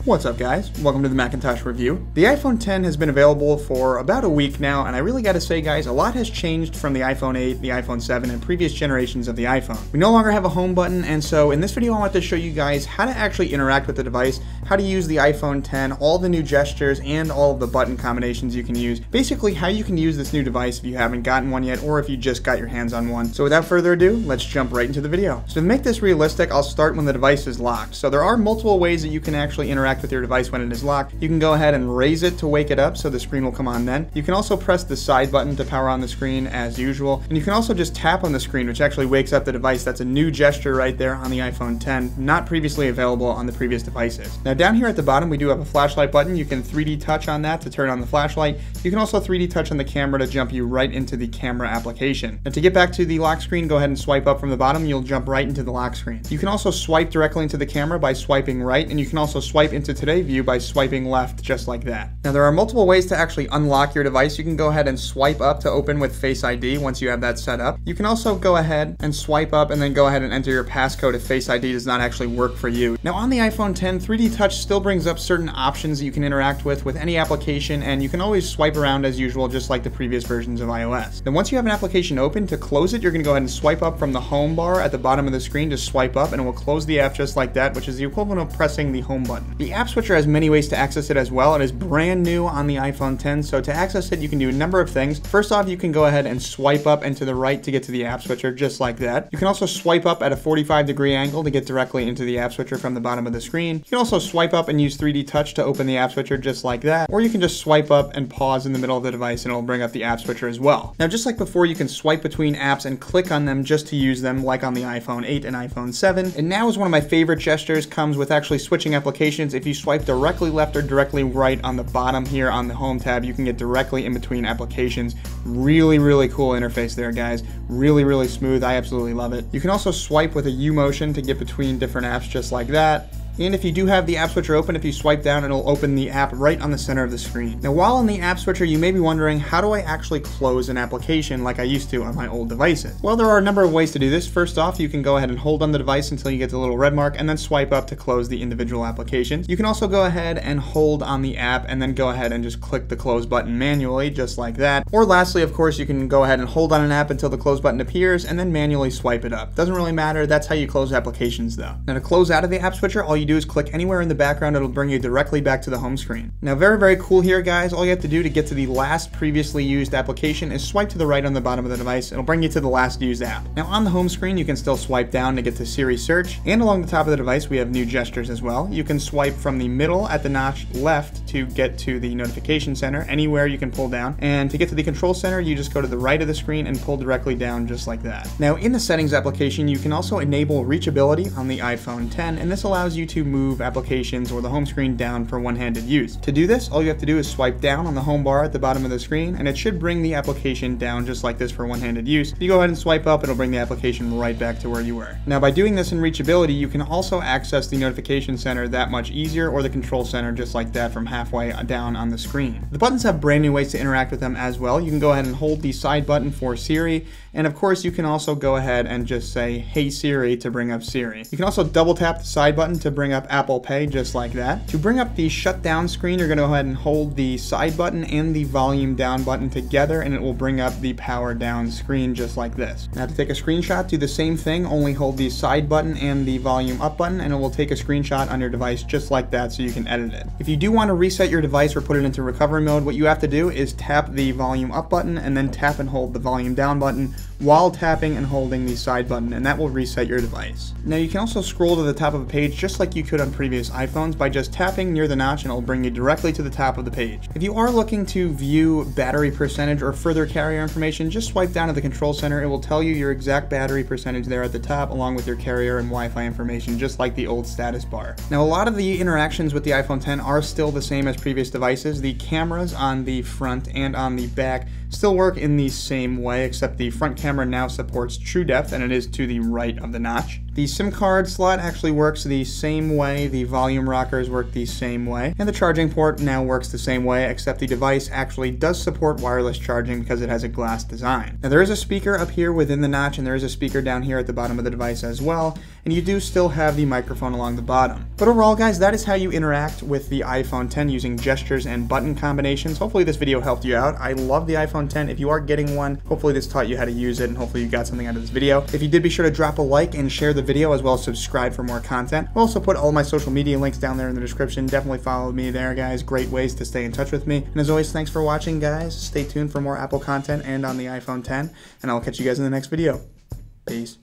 What's up guys, welcome to the Macintosh review. The iPhone X has been available for about a week now, and I really gotta say guys, a lot has changed from the iPhone 8, the iPhone 7, and previous generations of the iPhone. We no longer have a home button, and so in this video I want to show you guys how to actually interact with the device, how to use the iPhone X, all the new gestures, and all of the button combinations you can use. Basically how you can use this new device if you haven't gotten one yet, or if you just got your hands on one. So without further ado, let's jump right into the video. So to make this realistic, I'll start when the device is locked. So there are multiple ways that you can actually interact with your device when it is locked. You can go ahead and raise it to wake it up so the screen will come on then. You can also press the side button to power on the screen as usual. And you can also just tap on the screen, which actually wakes up the device. That's a new gesture right there on the iPhone X, not previously available on the previous devices. Now down here at the bottom we do have a flashlight button. You can 3D touch on that to turn on the flashlight. You can also 3D touch on the camera to jump you right into the camera application. Now to get back to the lock screen, go ahead and swipe up from the bottom. You'll jump right into the lock screen. You can also swipe directly into the camera by swiping right, and you can also swipe into Today View by swiping left, just like that. Now there are multiple ways to actually unlock your device. You can go ahead and swipe up to open with Face ID once you have that set up. You can also go ahead and swipe up and then go ahead and enter your passcode if Face ID does not actually work for you. Now on the iPhone X, 3D Touch still brings up certain options that you can interact with any application, and you can always swipe around as usual, just like the previous versions of iOS. Then once you have an application open, to close it, you're going to go ahead and swipe up from the home bar at the bottom of the screen. Just swipe up and it will close the app just like that, which is the equivalent of pressing the home button. The app switcher has many ways to access it as well. It is brand new on the iPhone X, so to access it you can do a number of things. First off, you can go ahead and swipe up and to the right to get to the app switcher, just like that. You can also swipe up at a 45-degree angle to get directly into the app switcher from the bottom of the screen. You can also swipe up and use 3D touch to open the app switcher, just like that. Or you can just swipe up and pause in the middle of the device and it'll bring up the app switcher as well. Now just like before, you can swipe between apps and click on them just to use them, like on the iPhone 8 and iPhone 7. And now is one of my favorite gestures, comes with actually switching applications. If you swipe directly left or directly right on the bottom here on the home tab, you can get directly in between applications. Really cool interface there guys. Really smooth. I absolutely love it. You can also swipe with a U motion to get between different apps, just like that. And if you do have the app switcher open, if you swipe down, it'll open the app right on the center of the screen. Now while on the app switcher, you may be wondering, how do I actually close an application like I used to on my old devices? Well, there are a number of ways to do this. First off, you can go ahead and hold on the device until you get the little red mark and then swipe up to close the individual applications. You can also go ahead and hold on the app and then go ahead and just click the close button manually, just like that. Or lastly, of course, you can go ahead and hold on an app until the close button appears and then manually swipe it up. Doesn't really matter. That's how you close applications though. Now to close out of the app switcher, all you do is click anywhere in the background. It'll bring you directly back to the home screen. Now very cool here guys. All you have to do to get to the last previously used application is swipe to the right on the bottom of the device. It'll bring you to the last used app. Now on the home screen, you can still swipe down to get to Siri search, and along the top of the device we have new gestures as well. You can swipe from the middle at the notch left to get to the notification center. Anywhere you can pull down, and to get to the control center you just go to the right of the screen and pull directly down, just like that. Now in the settings application, you can also enable reachability on the iPhone X, and this allows you to move applications or the home screen down for one-handed use. To do this, all you have to do is swipe down on the home bar at the bottom of the screen, and it should bring the application down just like this for one-handed use. If you go ahead and swipe up, it'll bring the application right back to where you were. Now by doing this in reachability, you can also access the notification center that much easier, or the control center, just like that, from halfway down on the screen. The buttons have brand new ways to interact with them as well. You can go ahead and hold the side button for Siri, and of course you can also go ahead and just say, "Hey Siri," to bring up Siri. You can also double tap the side button to bring up Apple Pay, just like that. To bring up the shutdown screen, you're going to go ahead and hold the side button and the volume down button together, and it will bring up the power down screen, just like this. Now to take a screenshot, do the same thing, only hold the side button and the volume up button, and it will take a screenshot on your device just like that, so you can edit it. If you do want to reset your device or put it into recovery mode, what you have to do is tap the volume up button and then tap and hold the volume down button while tapping and holding the side button, and that will reset your device. Now you can also scroll to the top of a page just like you could on previous iPhones by just tapping near the notch, and it'll bring you directly to the top of the page. If you are looking to view battery percentage or further carrier information, just swipe down to the control center. It will tell you your exact battery percentage there at the top, along with your carrier and Wi-Fi information, just like the old status bar. Now a lot of the interactions with the iPhone X are still the same as previous devices. The cameras on the front and on the back still work in the same way, except the front camera now supports true depth, and it is to the right of the notch. The SIM card slot actually works the same way, the volume rockers work the same way, and the charging port now works the same way, except the device actually does support wireless charging because it has a glass design. Now there is a speaker up here within the notch, and there is a speaker down here at the bottom of the device as well, and you do still have the microphone along the bottom. But overall, guys, that is how you interact with the iPhone 10 using gestures and button combinations. Hopefully this video helped you out. I love the iPhone 10. If you are getting one, hopefully this taught you how to use it, and hopefully you got something out of this video. If you did, be sure to drop a like and share the video, as well as subscribe for more content. I'll also put all my social media links down there in the description. Definitely follow me there, guys. Great ways to stay in touch with me. And as always, thanks for watching, guys. Stay tuned for more Apple content and on the iPhone 10, and I'll catch you guys in the next video. Peace.